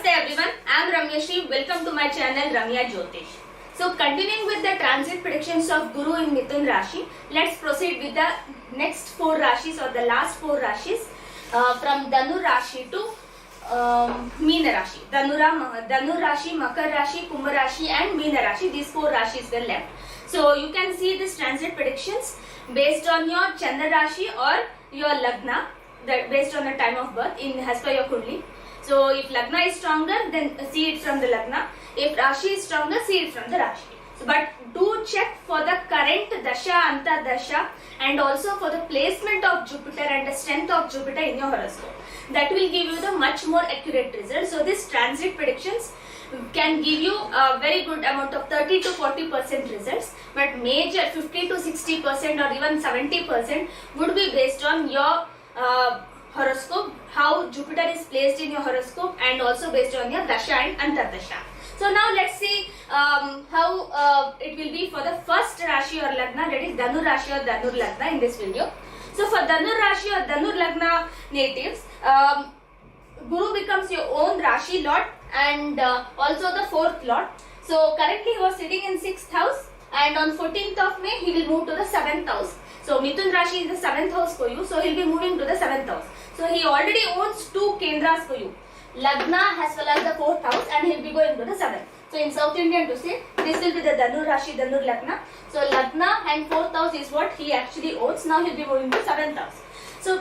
Namaste everyone, I am Ramya Shri. Welcome to my channel Ramya Jyotish. So continuing with the transit predictions of Guru in Mithun Rashi, let's proceed with the next 4 Rashis or the last 4 Rashis from Dhanu Rashi to Meena Rashi. Dhanu Rashi, Makar Rashi, Kumbha Rashi and Meena Rashi. These 4 Rashis were left. So you can see these transit predictions based on your Chandra Rashi or your Lagna, that based on the time of birth in as per your Kundli. So if Lagna is stronger, then see it from the Lagna. If Rashi is stronger, see it from the Rashi. So, but do check for the current Dasha, Anta Dasha and also for the placement of Jupiter and the strength of Jupiter in your horoscope. That will give you the much more accurate result. So this transit predictions can give you a very good amount of 30 to 40% results, but major 50 to 60% or even 70% would be based on your horoscope, how Jupiter is placed in your horoscope and also based on your Dasha and Antardasha. So now let's see how it will be for the first Rashi or Lagna, that is Dhanu Rashi or Dhanu Lagna in this video. So for Dhanu Rashi or Dhanu Lagna natives, Guru becomes your own Rashi Lord and also the 4th Lord. So currently he was sitting in 6th house and on 14th of May he will move to the 7th house. So Mithun Rashi is the 7th house for you, so he will be moving to the 7th house. So he already owns 2 Kendras for you, Lagna as well as the 4th house, and he will be going to the 7th. So in South Indian to say, this will be the Dhanu Rashi, Dhanu Lagna. So Lagna and 4th house is what he actually owns. Now he will be moving to 7th house. So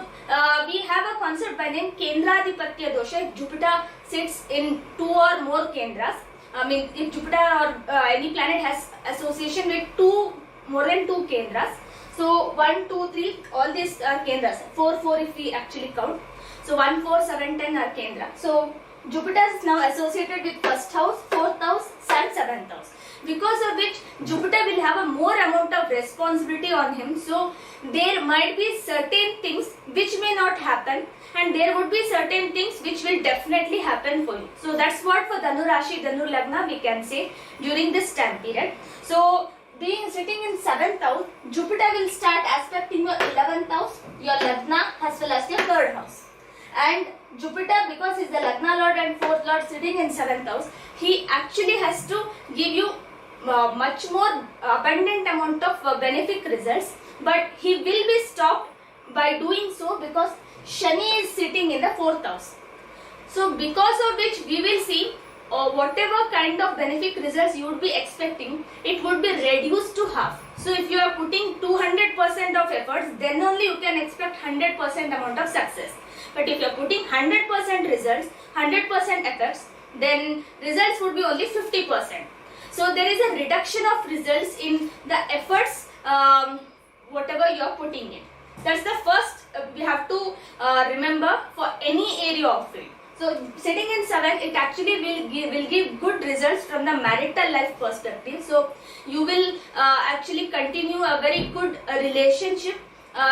we have a concept by name Kendradipatya Dosha. If Jupiter sits in 2 or more Kendras, I mean if Jupiter or any planet has association with more than 2 Kendras. So 1, 2, 3, all these are Kendras. 4, 4 if we actually count. So 1, 4, 7, 10 are Kendra. So Jupiter is now associated with 1st house, 4th house and 7th house. Because of which Jupiter will have a more amount of responsibility on him. So there might be certain things which may not happen and there would be certain things which will definitely happen for you. So that's what for Dhanu Rashi, Dhanu Lagna we can say during this time period. So being sitting in 7th house, Jupiter will start aspecting your 11th house, your Lagna as well as your 3rd house. And Jupiter, because he is the Lagna Lord and 4th Lord sitting in 7th house, he actually has to give you much more abundant amount of benefic results, but he will be stopped by doing so because Shani is sitting in the 4th house. So because of which we will see whatever kind of benefic results you would be expecting, it would be reduced to half. So if you are putting 200% of efforts, then only you can expect 100% amount of success. But if you are putting 100% results, 100% efforts, then results would be only 50%. So there is a reduction of results in the efforts, whatever you are putting in. That's the first we have to remember for any area of field. So sitting in 7, it actually will give good results from the marital life perspective. So you will actually continue a very good relationship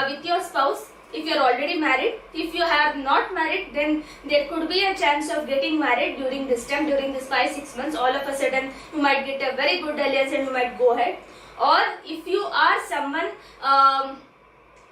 with your spouse if you are already married. If you have not married, then there could be a chance of getting married during this time, during this 5-6 months. All of a sudden you might get a very good alliance and you might go ahead. Or if you are someone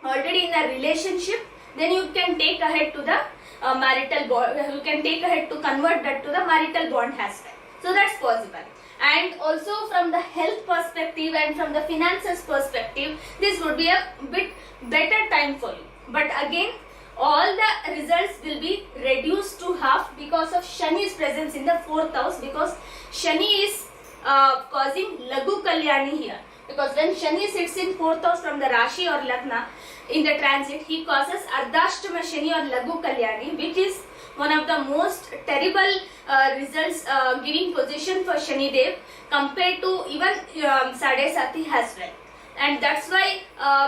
already in a relationship, then you can take ahead to the marital bond, you can take ahead to convert that to the marital bond as well. So that's possible. And also from the health perspective and from the finances perspective, this would be a bit better time for you. But again, all the results will be reduced to half because of Shani's presence in the 4th house, because Shani is causing Lagu Kalyani here. Because when Shani sits in 4th house from the Rashi or Lagna in the transit, he causes Ardhashtama Shani or Lagu Kalyani, which is one of the most terrible results giving position for Shani Dev compared to even Sade Sati as well. And that's why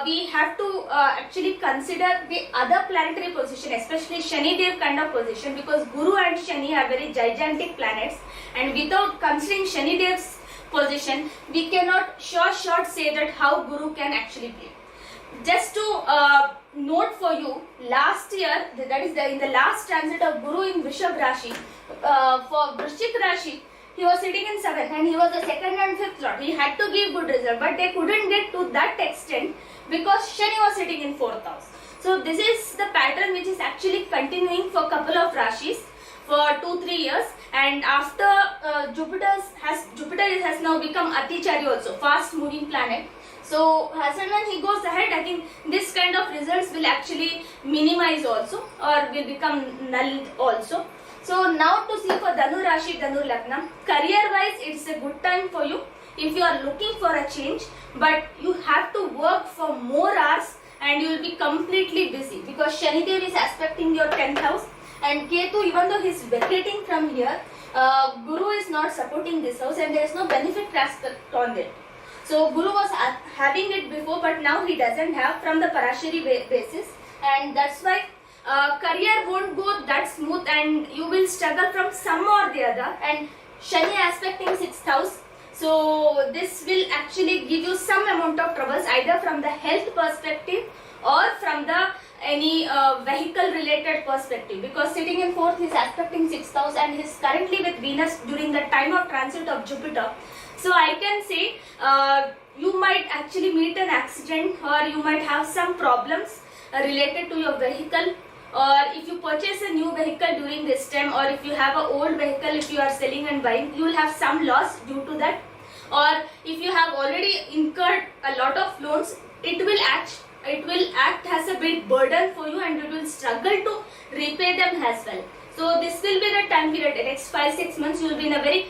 we have to actually consider the other planetary position, especially Shani Dev kind of position, because Guru and Shani are very gigantic planets, and without considering Shani Dev's position, we cannot short say that how Guru can actually play. Just to note for you, last year, that is in the last transit of Guru in Vrishabh Rashi, for Vrishchik Rashi, he was sitting in 7th and he was the 2nd and 5th Lord. He had to give good result, but they couldn't get to that extent because Shani was sitting in 4th house. So this is the pattern which is actually continuing for couple of Rashis. for 2-3 years, and after Jupiter has now become Atichari also, fast moving planet. So as and when he goes ahead, I think this kind of results will actually minimize also, or will become null also. So now to see for Dhanu Rashi, Dhanu Lagna, career wise it's a good time for you if you are looking for a change, but you have to work for more hours and you will be completely busy, because Shani Dev is aspecting your 10th house, and Ketu, even though he is vacating from here, Guru is not supporting this house and there is no benefit aspect on it. So Guru was having it before, but now he doesn't have from the Parashari basis, and that's why career won't go that smooth and you will struggle from some or the other. And Shani aspecting 6th house, so this will actually give you some amount of troubles, either from the health perspective or from the any vehicle related perspective, because sitting in 4th he is aspecting 6th house and he is currently with Venus during the time of transit of Jupiter. So I can say you might actually meet an accident, or you might have some problems related to your vehicle, or if you purchase a new vehicle during this time, or if you have an old vehicle, if you are selling and buying, you will have some loss due to that. Or if you have already incurred a lot of loans, it will act as a big burden for you and you will struggle to repay them as well. So this will be the time period, the next 5-6 months you will be in a very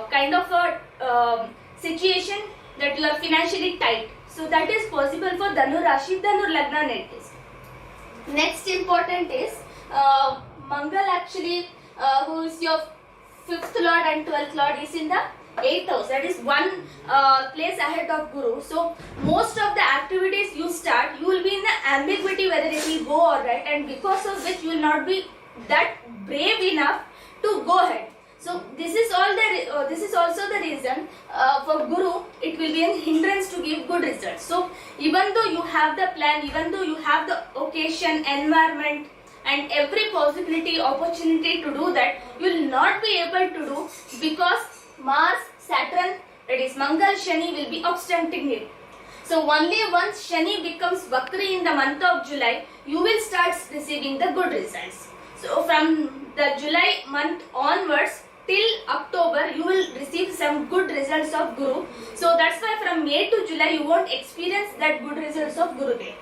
kind of a situation that you are financially tight. So that is possible for Dhanu Rashi, Dhanu Lagna net case. Next important is Mangal actually, who is your 5th lord and 12th lord, is in the 8th house. That is one place ahead of Guru. So most of the activities you start, you will be in the ambiguity whether it will go or right, and because of which you will not be that brave enough to go ahead. So this is also the reason for Guru it will be a hindrance to give good results. So even though you have the plan, even though you have the occasion, environment and every possibility, opportunity to do that, you will not be able to do, because Mars, Saturn, that is Mangal, Shani will be obstructing it. So only once Shani becomes Vakri in the month of July, you will start receiving the good results. So from the July month onwards till October, you will receive some good results of Guru. So that's why from May to July, you won't experience that good results of Guru Dev.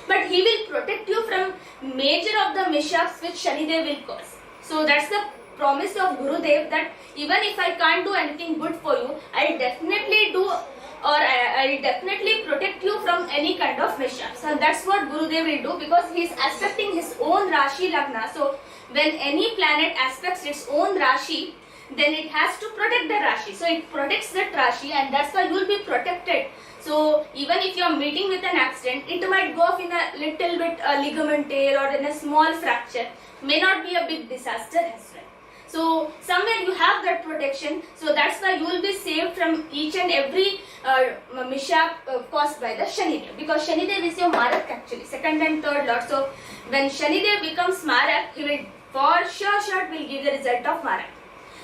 But he will protect you from major of the mishaps which Shani Dev will cause. So that's the promise of Guru Dev, that even if I can't do anything good for you, I'll definitely do, or I'll definitely protect you from any kind of mishaps. So that's what Guru Dev will do, because he is aspecting his own Rashi Lagna. So when any planet aspects its own Rashi, then it has to protect the Rashi. So it protects that Rashi, and that's why you will be protected. So even if you are meeting with an accident, it might go off in a little bit ligament tear or in a small fracture, may not be a big disaster as well. So somewhere you have that protection, so that's why you will be saved from each and every mishap caused by the Shani Dev, because Shani Dev is your Marak actually, 2nd and 3rd lord. So when Shani Dev becomes Marak, he will for sure will give the result of Marak.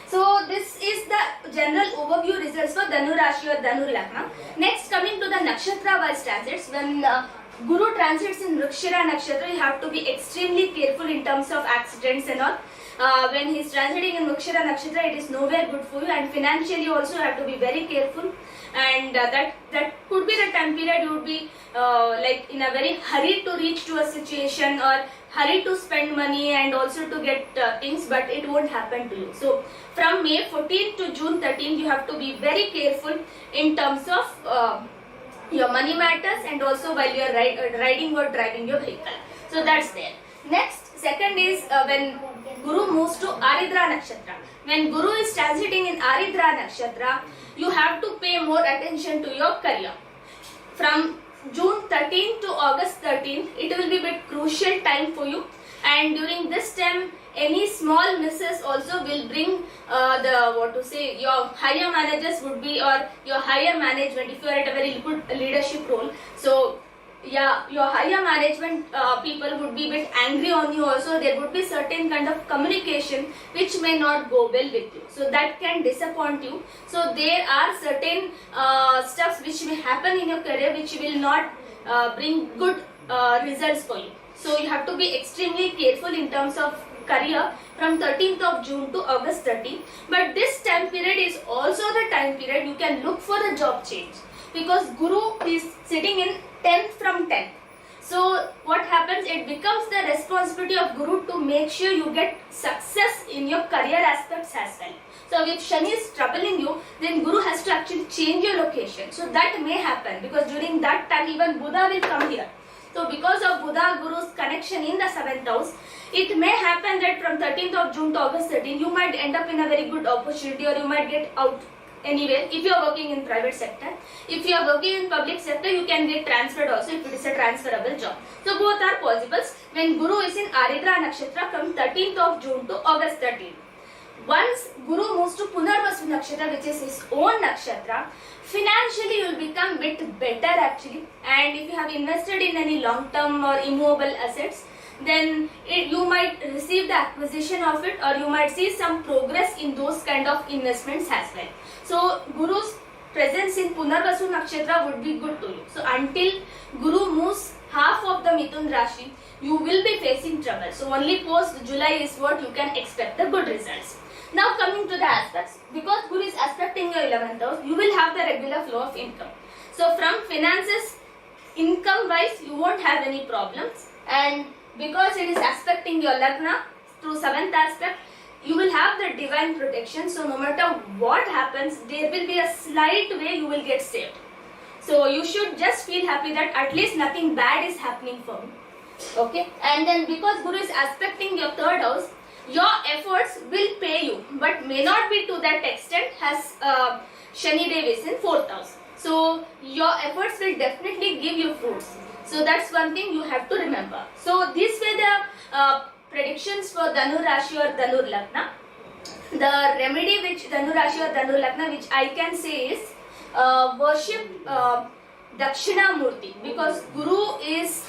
So this is the general overview results for Dhanu Rashi or Dhanu Lagna. Next, coming to the nakshatra wise transits, when Guru transits in Vrikshira nakshatra, you have to be extremely careful in terms of accidents and all. When he is transiting in Vrikshira nakshatra, it is nowhere good for you, and financially also you have to be very careful. And that could be the time period you would be like in a very hurry to reach to a situation, or hurry to spend money and also to get things, but it won't happen to you. So from May 14th to June 13th, you have to be very careful in terms of your money matters, and also while you are riding or driving your vehicle. So that's there. Next, second is when Guru moves to Aridra nakshatra. When Guru is transiting in Aridra nakshatra, you have to pay more attention to your career. From June 13th to August 13th, it will be a bit crucial time for you, and during this time any small misses also will bring your higher managers would be, or your higher management, if you are at a very good leadership role, so yeah, your higher management people would be a bit angry on you also. There would be certain kind of communication which may not go well with you, so that can disappoint you. So there are certain stuffs which may happen in your career which will not bring good results for you. So you have to be extremely careful in terms of career from 13th of June to August 13. But this time period is also the time period you can look for a job change, because Guru is sitting in 10th from 10th. So what happens, it becomes the responsibility of Guru to make sure you get success in your career aspects as well. So if Shani is troubling you, then Guru has to actually change your location. So that may happen, because during that time even Buddha will come here. So because of Buddha Guru's connection in the 7th house, it may happen that from 13th of June to August 13, you might end up in a very good opportunity, or you might get out anywhere if you are working in private sector. If you are working in public sector, you can get transferred also if it is a transferable job. So both are possibles when Guru is in Aridra Nakshatra from 13th of June to August 13. Once Guru moves to Punarvasu Nakshatra, which is his own nakshatra, financially you will become bit better actually. And if you have invested in any long term or immovable assets, then you might receive the acquisition of it, or you might see some progress in those kind of investments as well. So Guru's presence in Punarvasu Nakshatra would be good to you. So until Guru moves half of the Mithun Rashi, you will be facing trouble. So only post July is what you can expect the good results. Now coming to the aspects, because Guru is aspecting your 11th house, you will have the regular flow of income. So from finances, income wise, you won't have any problems, and because it is aspecting your Lagna through 7th aspect, you will have the divine protection. So no matter what happens, there will be a slight way you will get saved. So you should just feel happy that at least nothing bad is happening for me. Okay, and then because Guru is aspecting your 3rd house, your efforts will pay you, but may not be to that extent as Shani Dev is in 4th house. So your efforts will definitely give you fruits. So that's one thing you have to remember. So these were the predictions for Dhanu Rashi or Dhanu Lagna. The remedy which Dhanu Rashi or Dhanu Lagna, which I can say is worship Dakshina Murti, because Guru is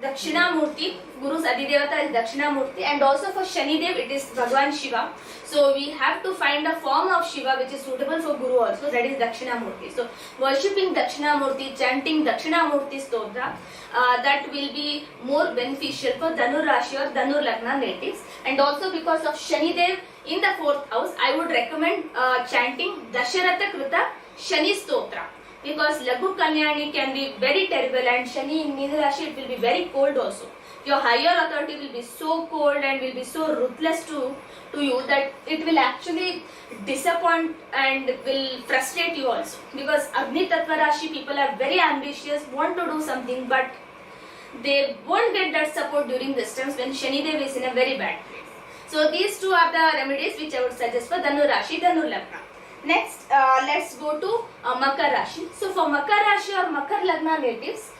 Dakshina Murti. Guru's Adidevata is Dakshina Murti, and also for Shani Dev it is Bhagwan Shiva. So we have to find a form of Shiva which is suitable for Guru also, that is Dakshina Murti. So worshipping Dakshina Murti, chanting Dakshina Murti Stotra, that will be more beneficial for Dhanu Rashi or Dhanu Lagna natives. And also because of Shani Dev in the 4th house, I would recommend chanting Dasharatha Kruta Shani Stotra, because Laghu Kalyani can be very terrible, and Shani in Meena Rashi it will be very cold also. Your higher authority will be so cold and will be so ruthless to you that it will actually disappoint and will frustrate you also, because Agni Tattva Rashi people are very ambitious, want to do something, but they won't get that support during this times when Shani Dev is in a very bad place. So these two are the remedies which I would suggest for Dhanu Rashi, Dhanu Lagna. Next, let's go to Makar Rashi. So for Makar Rashi or Makar Lagna natives,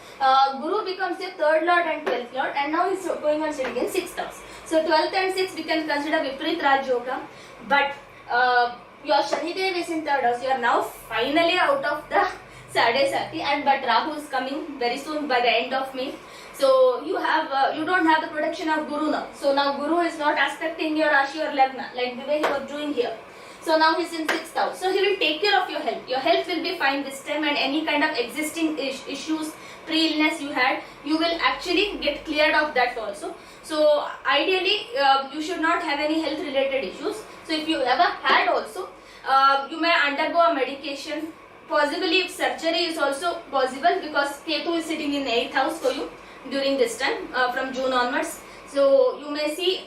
Guru becomes your 3rd lord and 12th lord, and now he's going on sitting in 6th house. So 12th and 6th we can consider Viparit Raj Yoga, but your Shani Dev is in 3rd house. You are now finally out of the Sade Sati, and but Rahu is coming very soon by the end of May. So you have you don't have the protection of Guru now. So now Guru is not aspecting your Rashi or Lagna like the way he was doing here. So now he's in 6th house. So he will take care of your health. Your health will be fine this time, and any kind of existing issues, pre-illness you had, you will actually get cleared of that also. So ideally, you should not have any health related issues. So if you ever had also, you may undergo a medication. Possibly if surgery is also possible, because Ketu is sitting in 8th house for you during this time from June onwards. So you may see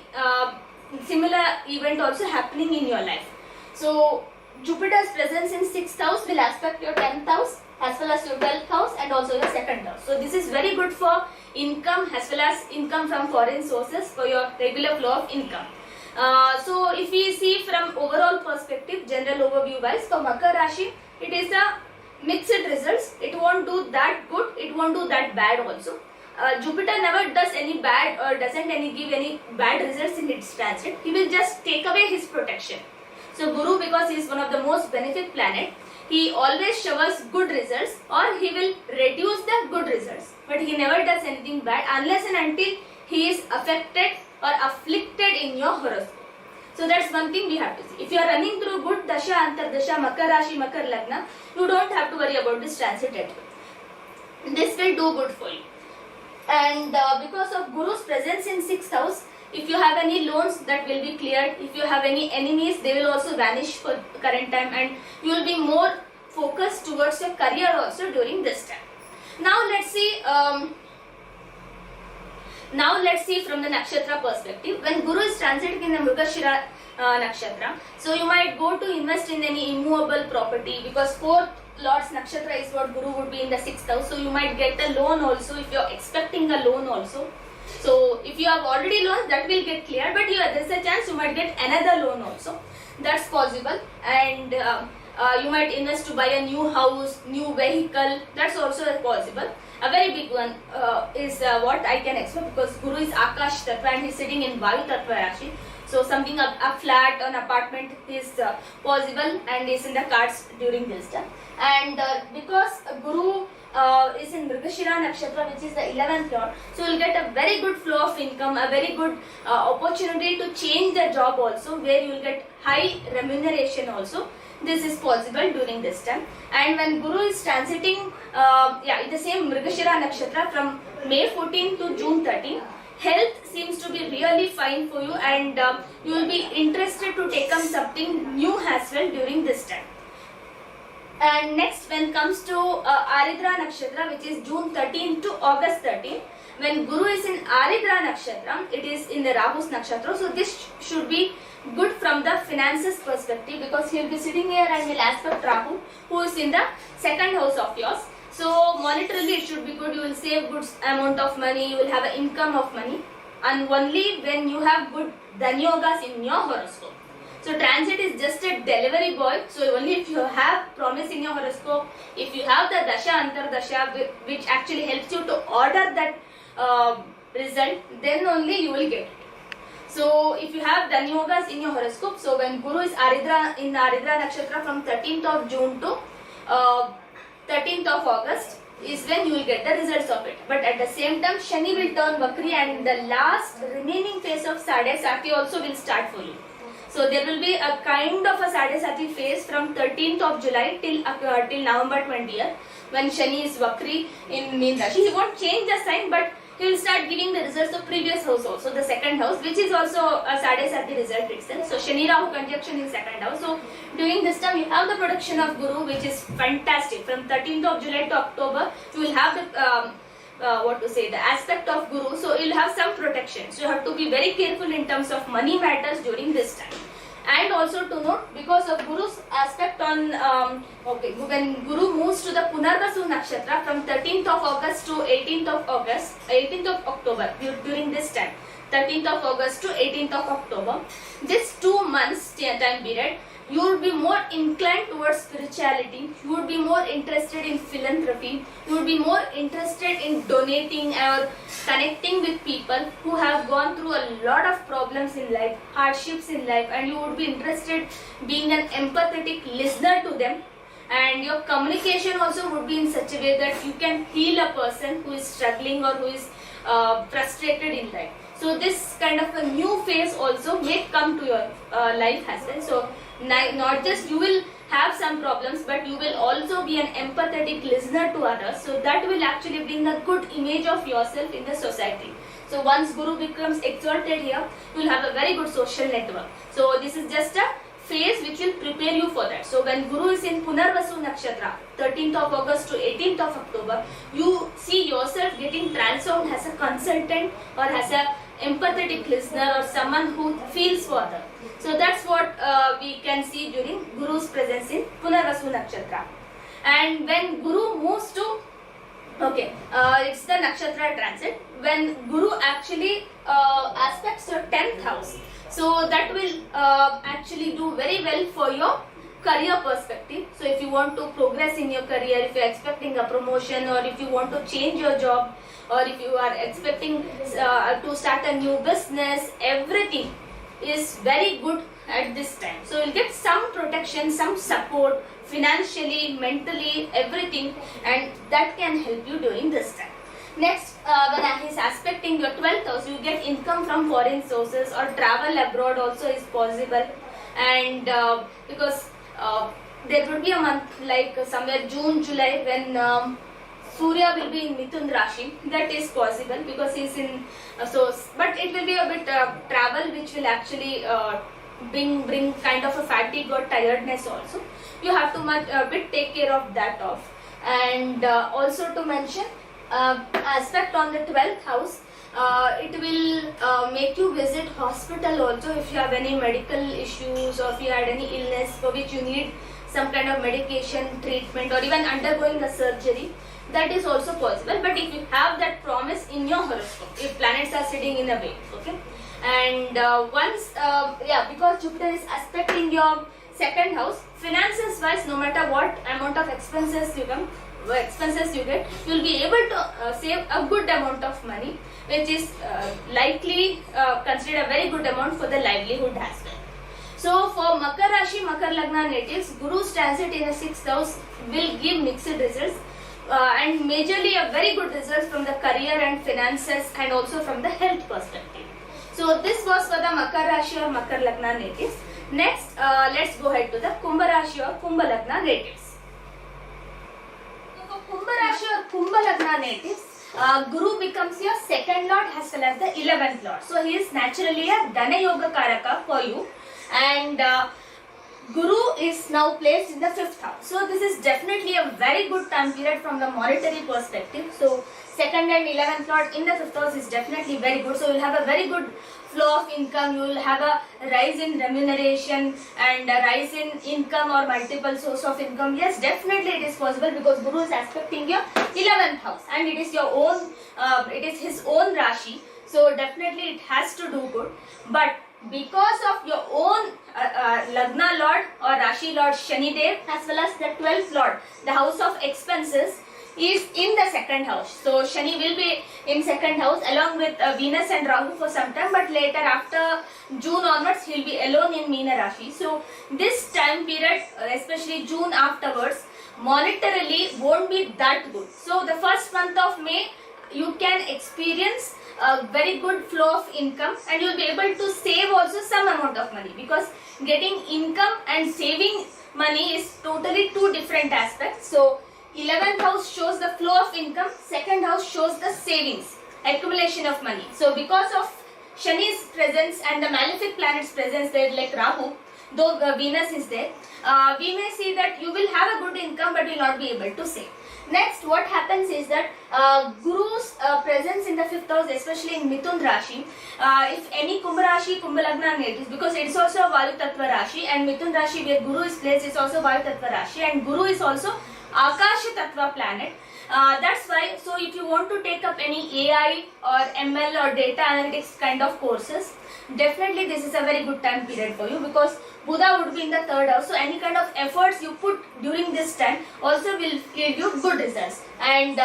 similar event also happening in your life. So Jupiter's presence in 6th house will aspect your 10th house as well as your 12th house and also your 2nd house. So this is very good for income as well as income from foreign sources, for your regular flow of income. So if we see from overall perspective, general overview wise, for Makar Rashi, it is a mixed results. It won't do that good, it won't do that bad also. Jupiter never does any bad or doesn't give any bad results in its transit. He will just take away his protection. So Guru, because he is one of the most benefic planet, he always showers good results, or he will reduce the good results. But he never does anything bad unless and until he is affected or afflicted in your horoscope. So that's one thing we have to see. If you are running through good Dasha, Antardasha, Makar Rashi, Makar Lagna, you don't have to worry about this transit at all. This will do good for you. And because of Guru's presence in 6th house, If you have any loans, that will be cleared. If you have any enemies, they will also vanish for current time, and you will be more focused towards your career also during this time. Now let's see. Now let's see from the nakshatra perspective. When Guru is transiting in the Mrigashira nakshatra, so you might go to invest in any immovable property, because 4th Lord's nakshatra is what Guru would be in the 6th house. So you might get a loan also if you are expecting a loan also. So if you have already loans, that will get cleared, but there is a chance you might get another loan also. That's possible. And you might invest to buy a new house, new vehicle. That's also possible. A very big one is what I can expect, because Guru is Akash Tattva and he is sitting in Vayu Tattva Rashi. So something, a flat, an apartment is possible and is in the cards during this time. And because Guru is in Mrigashira Nakshatra, which is the 11th lord, so you will get a very good flow of income, a very good opportunity to change the job also, where you will get high remuneration also. This is possible during this time. And when Guru is transiting in the same Mrigashira Nakshatra from May 14 to June 13, health seems to be really fine for you, and you will be interested to take up something new as well during this time. And next, when comes to Aridra Nakshatra, which is June 13 to August 13, when Guru is in Aridra Nakshatra, it is in the Rahu's Nakshatra. So this should be good from the finances perspective, because he will be sitting here and will aspect Rahu, who is in the 2nd house of yours. So monetarily it should be good. You will save good amount of money. You will have an income of money, and only when you have good Dhanyogas in your horoscope. So transit is just a delivery boy. So only if you have promise in your horoscope, if you have the Dasha Antardasha, which actually helps you to order that result, then only you will get it. So if you have Dhanyogas in your horoscope, so when Guru is Aridra in Aridra Nakshatra from 13th of June to 13th of August is when you will get the results of it. But at the same time, Shani will turn Vakri, and the last remaining phase of Sadhe Sati also will start for you. So there will be a kind of a Sadhe Sati phase from 13th of July till November 20th, when Shani is Vakri in Meen Rashi. He won't change the sign, but he will start giving the results of previous house also, the 2nd house, which is also a Sadhe Sati result itself. So Shani Rahu conjunction in 2nd house. So during this time you have the production of Guru, which is fantastic. From 13th of July to October, you will have the the aspect of Guru. So you will have some protection. So you have to be very careful in terms of money matters during this time. And also to note, because of Guru's aspect on, when Guru moves to the Punarvasu Nakshatra from 13th of August to 18th of October, during this time, 13th of August to 18th of October, this 2 months time period, you will be more inclined towards spirituality, you would be more interested in philanthropy, you would be more interested in donating or connecting with people who have gone through a lot of problems in life, hardships in life, and you would be interested being an empathetic listener to them, and your communication also would be in such a way that you can heal a person who is struggling or who is frustrated in life. So this kind of a new phase also may come to your life as well. So not just you will have some problems, but you will also be an empathetic listener to others. So that will actually bring a good image of yourself in the society. So once Guru becomes exalted here, you will have a very good social network. So this is just a phase which will prepare you for that. So when Guru is in Punarvasu Nakshatra, 13th of August to 18th of October, you see yourself getting transformed as a consultant or as a empathetic listener or someone who feels for them. So that's what we can see during Guru's presence in Punarvasu Nakshatra. And when Guru moves to, it's the Nakshatra transit, when Guru actually aspects your 10th house. So that will actually do very well for your career perspective. So if you want to progress in your career, if you are expecting a promotion, or if you want to change your job, or if you are expecting to start a new business, everything is very good at this time. So you will get some protection, some support financially, mentally, everything, and that can help you during this time. Next, when he is aspecting your 12th house, you get income from foreign sources, or travel abroad also is possible. And because there would be a month like somewhere June, July, when Surya will be in Mithun Rashi. That is possible because he is in but it will be a bit travel which will actually bring kind of a fatigue or tiredness also. You have to bit take care of that off. And also to mention aspect on the 12th house, it will make you visit hospital also if you have any medical issues or if you had any illness for which you need some kind of medication treatment or even undergoing a surgery. That is also possible, but if you have that promise in your horoscope, if planets are sitting in a way, okay. And because Jupiter is aspecting your second house, finances wise, no matter what amount of expenses you get, you will be able to save a good amount of money, which is likely considered a very good amount for the livelihood as well. So for Makar Rashi, Makar Lagna natives, Guru's transit in the 6th house will give mixed results. And majorly a very good result from the career and finances and also from the health perspective. So this was for the Makar Rashi or Makar Lagna natives. Next, let's go ahead to the Kumbha Rashi or Kumbha Lagna natives. So for Kumbha Rashi or Kumbha Lagna natives, Guru becomes your second lord as well as the 11th lord. So he is naturally a Dana Yoga Karaka for you, and Guru is now placed in the 5th house. So this is definitely a very good time period from the monetary perspective. So 2nd and 11th lord in the 5th house is definitely very good. So you will have a very good flow of income. You will have a rise in remuneration and a rise in income or multiple source of income. Yes, definitely it is possible because Guru is aspecting your 11th house and it is your own, it is his own Rashi. So definitely it has to do good. But because of your own Lagna Lord or Rashi Lord Shani Dev as well as the 12th Lord, the house of expenses is in the 2nd house. So Shani will be in 2nd house along with Venus and Rahu for some time, but later after June onwards he will be alone in Meena Rashi. So this time period, especially June afterwards, monetarily won't be that good. So the first month of May you can experience a very good flow of income and you will be able to save also some amount of money, because getting income and saving money is totally two different aspects. So 11th house shows the flow of income, 2nd house shows the savings, accumulation of money. So because of Shani's presence and the malefic planets presence there like Rahu, though Venus is there, we may see that you will have a good income but will not be able to save. Next, what happens is that Guru's presence in the 5th house, especially in Mithun Rashi, if any Kumbha Rashi, Kumbha Lagna natives, because it is also a Vayu Tattva Rashi, and Mithun Rashi where Guru is placed is also Vayu Tattva Rashi, and Guru is also Akasha Tattva planet. That's why, so if you want to take up any AI or ML or data analytics kind of courses, definitely this is a very good time period for you, because Buddha would be in the 3rd house. So any kind of efforts you put during this time also will give you good results. And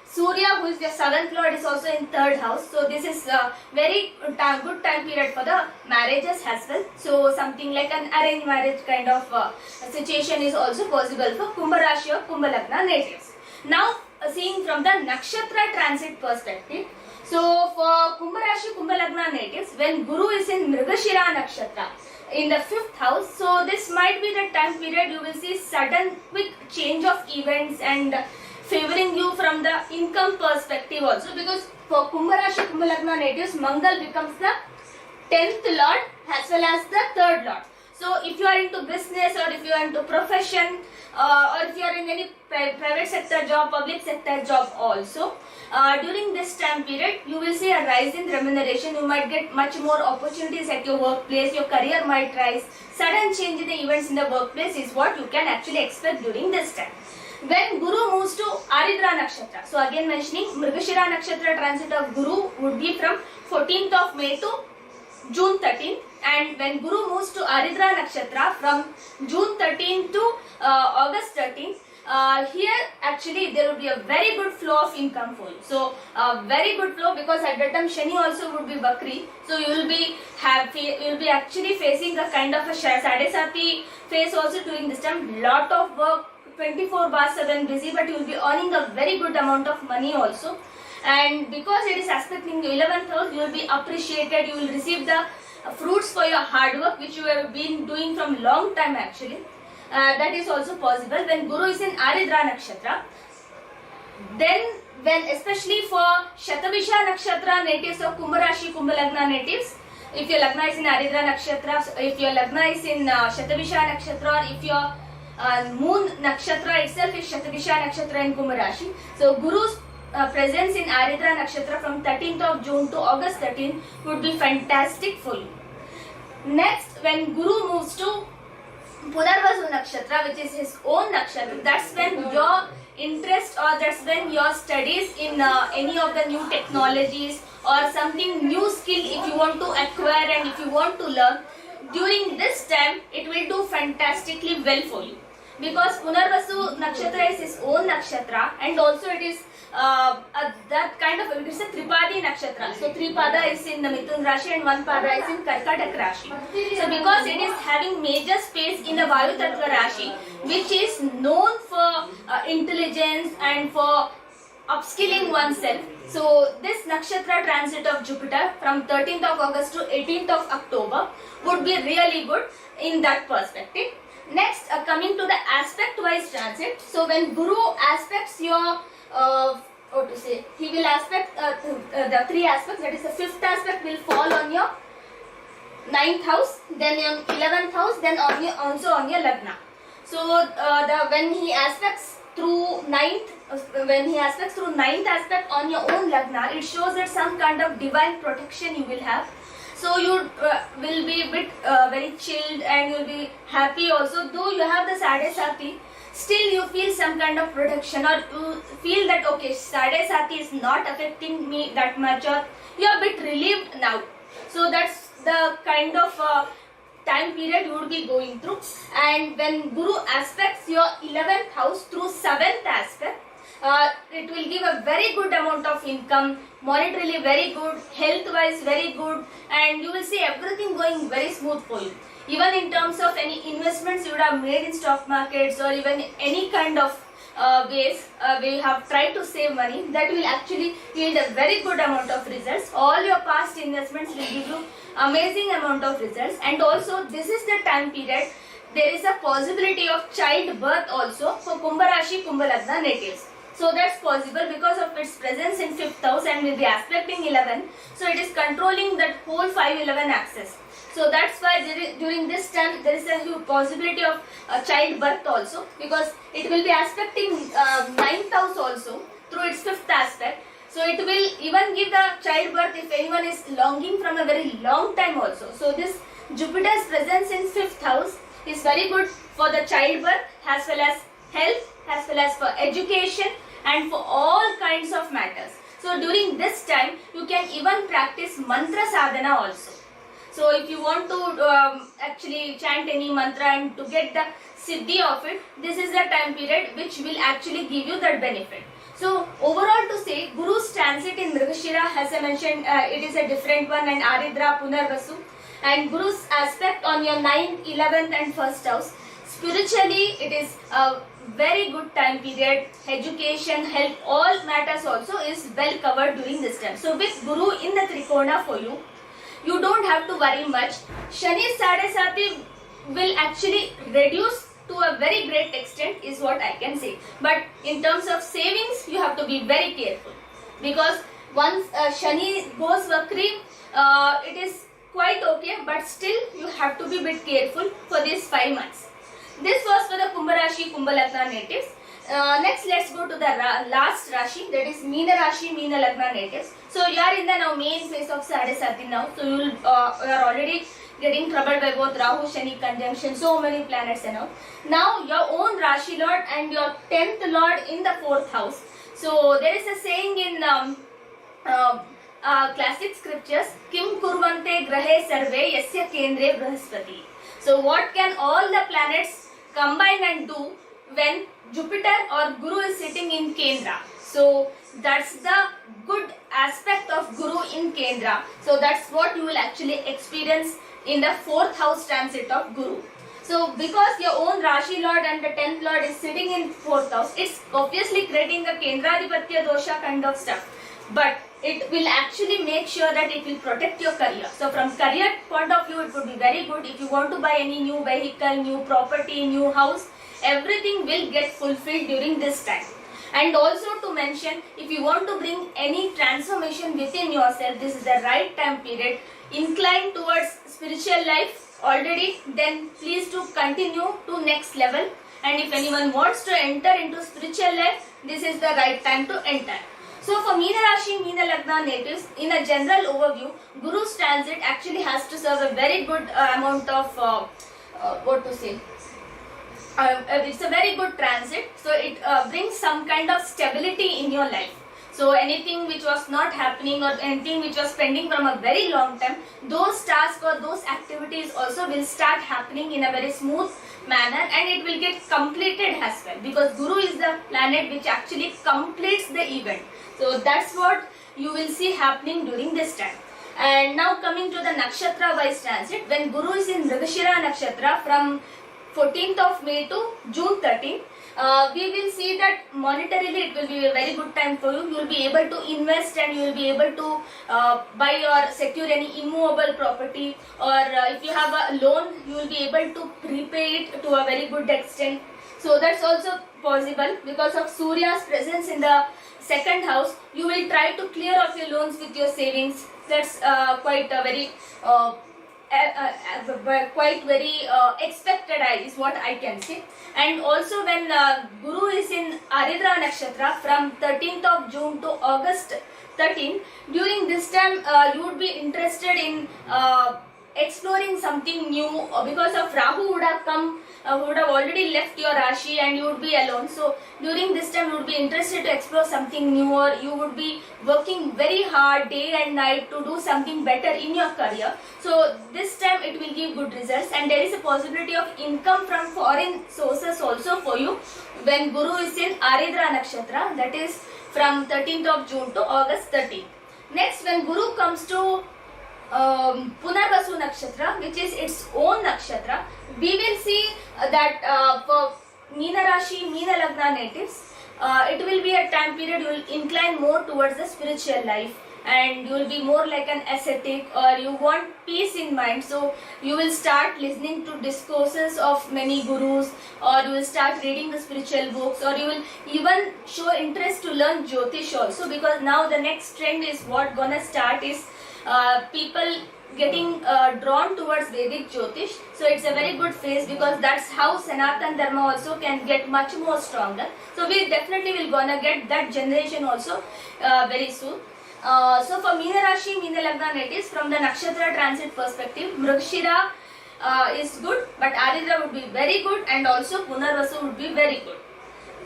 Surya, who is the 7th lord, is also in 3rd house. So this is a very good time period for the marriages as well. So something like an arranged marriage kind of situation is also possible for Kumbha Rashi or Kumbha Lagna natives. Now seeing from the Nakshatra transit perspective, so for Kumbha Rashi, Kumbha Lagna natives, when Guru is in Mrigashira Nakshatra in the 5th house, so this might be the time period you will see sudden quick change of events and favoring you from the income perspective also, because for Kumbha Rashi, Kumbha Lagna natives, Mangal becomes the 10th lord as well as the 3rd lord. So if you are into business or if you are into profession or if you are in any private sector job, public sector job also, during this time period you will see a rise in remuneration. You might get much more opportunities at your workplace, your career might rise, sudden change in the events in the workplace is what you can actually expect during this time. When Guru moves to Aridra Nakshatra, so again mentioning Mrigashira Nakshatra transit of Guru would be from 14th of May to June 13th, and when Guru moves to Aridra Nakshatra from June 13th to August 13th, here actually there will be a very good flow of income for you. So very good flow, because at that time Shani also would be Bakri, so you will be actually facing a kind of a Sadesati phase also during this time. Lot of work, 24/7 busy, but you will be earning a very good amount of money also. And because it is aspecting the 11th house, you will be appreciated, you will receive the fruits for your hard work which you have been doing from long time actually. That is also possible when Guru is in Aridra Nakshatra. Then when especially for Shatabisha Nakshatra natives of Kumbha Rashi, Kumbha Lagna natives, if your Lagna is in Aridra Nakshatra, if your Lagna is in Shatabisha Nakshatra, or if your Moon Nakshatra itself is Shatabisha Nakshatra in Kumbha Rashi, so Guru's presence in Aridra Nakshatra from 13th of June to August 13 would be fantastic for you. Next, when Guru moves to Punarvasu Nakshatra, which is his own nakshatra, that's when your interest, or that's when your studies in any of the new technologies or something new skill if you want to acquire and if you want to learn, during this time it will do fantastically well for you, because Punarvasu Nakshatra is his own nakshatra, and also it is that kind of, it's a Tripadi Nakshatra. So Tripada is in the Mithun Rashi and one Pada is in Karkatak Rashi. So because it is having major space in the Vayu Tattva Rashi, which is known for intelligence and for upskilling oneself. So this Nakshatra transit of Jupiter from 13th of August to 18th of October would be really good in that perspective. Next, coming to the aspect wise transit. So when Guru aspects your he will aspect the three aspects, that is the fifth aspect will fall on your 9th house, then on 11th house, then on your, also on your Lagna. So when he aspects through 9th, aspect on your own Lagna, it shows that some kind of divine protection you will have. So you will be a bit very chilled, and you will be happy also. Though you have the Sade Sati, still you feel some kind of protection, or you feel that okay, Sade Sati is not affecting me that much, or you are a bit relieved now. So that's the kind of time period you would be going through. And when Guru aspects your 11th house through 7th aspect, it will give a very good amount of income, monetarily very good, health wise very good, and you will see everything going very smooth for you. Even in terms of any investments you would have made in stock markets, or even any kind of ways we have tried to save money, that will actually yield a very good amount of results. All your past investments will give you amazing amount of results. And also this is the time period there is a possibility of childbirth also for Kumbha Rashi, Kumbha Lagna natives. So that's possible because of its presence in 5th house and will be aspecting 11. So it is controlling that whole 5-11 axis. So that's why during this time there is a huge possibility of childbirth also, because it will be aspecting 9th house also through its 5th aspect. So it will even give the childbirth if anyone is longing from a very long time also. So this Jupiter's presence in 5th house is very good for the childbirth, as well as health, as well as for education, and for all kinds of matters. So during this time you can even practice mantra sadhana also. So if you want to actually chant any mantra and to get the siddhi of it, this is the time period which will actually give you that benefit. So overall to say, Guru's transit in Mrigashira, as I mentioned, it is a different one, and Aridra, Punarvasu, and Guru's aspect on your 9th, 11th and 1st house. Spiritually, it is a very good time period. Education, health, all matters also is well covered during this time. So with Guru in the Trikona for you, you don't have to worry much. Shani's Sade Sati will actually reduce to a very great extent is what I can say. But in terms of savings, you have to be very careful, because once Shani goes Vakri, it is quite okay, but still you have to be a bit careful for these 5 months. This was for the Kumbha Rashi, Kumbha Lagna natives. Next, let's go to the last Rashi, that is Meena Rashi, Meena Lagna natives. So you are in the now main phase of Sade Sati now. So you are already getting troubled by both Rahu, Shani conjunction, so many planets and all. Now your own Rashi Lord and your 10th Lord in the 4th house. So there is a saying in classic scriptures, Kim Kurvante Grahe Sarve Yasya Kendre Brahaspati. So what can all the planets combine and do when Jupiter or Guru is sitting in Kendra? So that's the good aspect of Guru in Kendra. So that's what you will actually experience in the 4th house transit of Guru. So because your own Rashi Lord and the 10th Lord is sitting in 4th house, it's obviously creating the Kendradipatya dosha kind of stuff. But it will actually make sure that it will protect your career. So from career point of view, it would be very good. If you want to buy any new vehicle, new property, new house, everything will get fulfilled during this time. And also to mention, if you want to bring any transformation within yourself, this is the right time period. Incline towards spiritual life already, then please to continue to next level. And if anyone wants to enter into spiritual life, this is the right time to enter. So for Meena Rashi, Meena Lagna natives, in a general overview, Guru's transit actually has to serve a very good amount of it's a very good transit. So it brings some kind of stability in your life. So anything which was not happening or anything which was pending from a very long time, those tasks or those activities also will start happening in a very smooth manner, and it will get completed as well, because Guru is the planet which actually completes the event. So that's what you will see happening during this time. And now coming to the nakshatra wise transit, when Guru is in Mrigashira nakshatra from 14th of May to June 13th, we will see that monetarily it will be a very good time for you. You will be able to invest, and you will be able to buy or secure any immovable property, or if you have a loan, you will be able to prepay it to a very good extent. So that's also possible because of Surya's presence in the second house. You will try to clear off your loans with your savings. That's quite a very expected is what I can say. And also when Guru is in Aridra nakshatra from 13th of June to August 13th, during this time you would be interested in exploring something new, because of Rahu would have come, would have already left your Rashi, and you would be alone. So during this time you would be interested to explore something new, or you would be working very hard day and night to do something better in your career. So this time it will give good results, and there is a possibility of income from foreign sources also for you when Guru is in Aridra nakshatra, that is from 13th of June to August 13th. Next, when Guru comes to Punarvasu nakshatra, which is its own nakshatra, we will see that for Meena Rashi, Meena Lagna natives, it will be a time period you will incline more towards the spiritual life, and you will be more like an ascetic, or you want peace in mind. So you will start listening to discourses of many gurus, or you will start reading the spiritual books, or you will even show interest to learn Jyotish also, because now the next trend is what gonna start is people getting drawn towards Vedic Jyotish. So it's a very good phase, because that's how Sanatan Dharma also can get much more stronger. So we definitely will gonna get that generation also very soon. So for Meena Rashi, Meena Lagna natives, from the nakshatra transit perspective, Mrigashira is good, but Aridra would be very good, and also Punarvasu would be very good.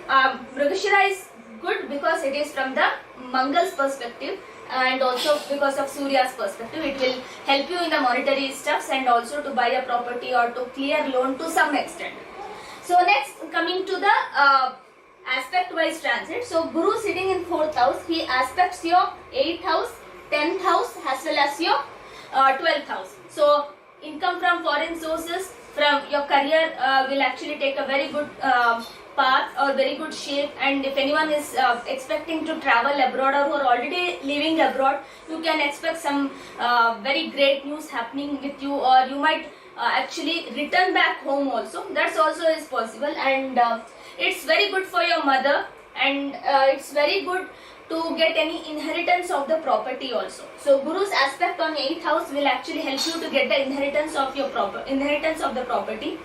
Mrigashira is good because it is from the Mangal's perspective, and also because of Surya's perspective. It will help you in the monetary stuffs, and also to buy a property or to clear loan to some extent. So next, coming to the aspect wise transit. So Guru sitting in 4th house, he aspects your 8th house, 10th house, as well as your 12th house. So income from foreign sources, from your career will actually take a very good path or very good shape. And if anyone is expecting to travel abroad, or who are already living abroad, you can expect some very great news happening with you, or you might actually return back home also. That's also is possible, and it's very good for your mother, and it's very good to get any inheritance of the property also. So Guru's aspect on 8th house will actually help you to get the inheritance of your inheritance of the property.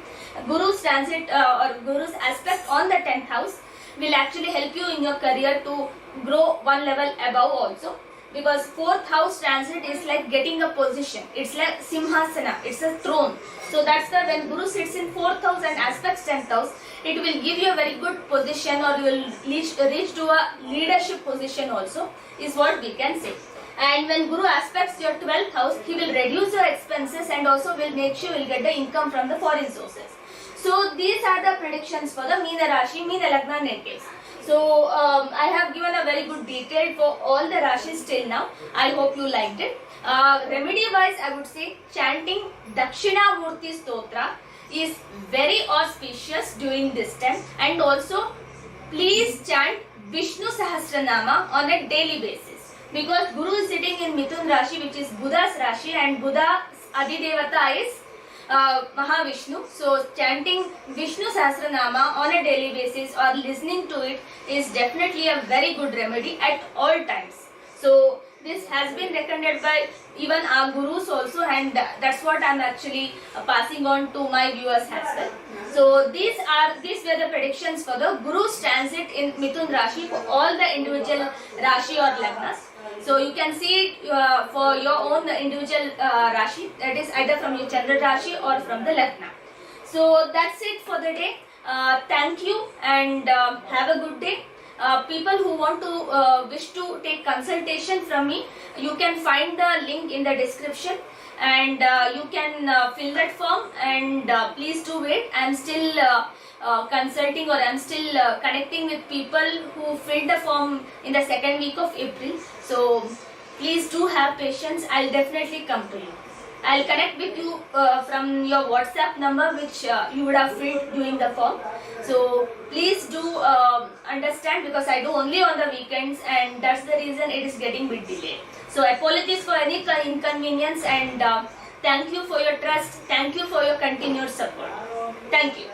Guru's transit or Guru's aspect on the 10th house will actually help you in your career to grow one level above also, because 4th house transit is like getting a position. It's like Simhasana, it's a throne. So that's why when Guru sits in 4th house and aspects 10th house, it will give you a very good position, or you will reach to a leadership position also, is what we can say. And when Guru aspects your 12th house, he will reduce your expenses, and also will make sure you will get the income from the foreign sources. So these are the predictions for the Meena Rashi, Meena Lagna natives. So I have given a very good detail for all the Rashis till now. I hope you liked it. Remedy wise, I would say chanting Dakshinamurti Stotra is very auspicious during this time, and also please chant Vishnu Sahasranama on a daily basis, because Guru is sitting in Mithun Rashi, which is Buddha's Rashi, and Buddha's Adidevata is Mahavishnu. So chanting Vishnu Sahasranama on a daily basis or listening to it is definitely a very good remedy at all times. So this has been recommended by even our gurus also, and that's what I'm actually passing on to my viewers as well. So these were the predictions for the Guru's transit in Mithun Rashi for all the individual Rashi or Lagnas. So you can see it for your own individual Rashi, that is either from your Chandra Rashi or from the Lagna. So that's it for the day. Thank you and have a good day. People who want to wish to take consultation from me, you can find the link in the description, and you can fill that form, and please do wait. I'm still consulting, or I'm still connecting with people who filled the form in the second week of April. So please do have patience. I'll definitely come to you. I'll connect with you from your WhatsApp number which you would have filled during the form. So please do understand, because I do only on the weekends, and that's the reason it is getting bit delayed. So apologies for any inconvenience, and thank you for your trust. Thank you for your continued support. Thank you.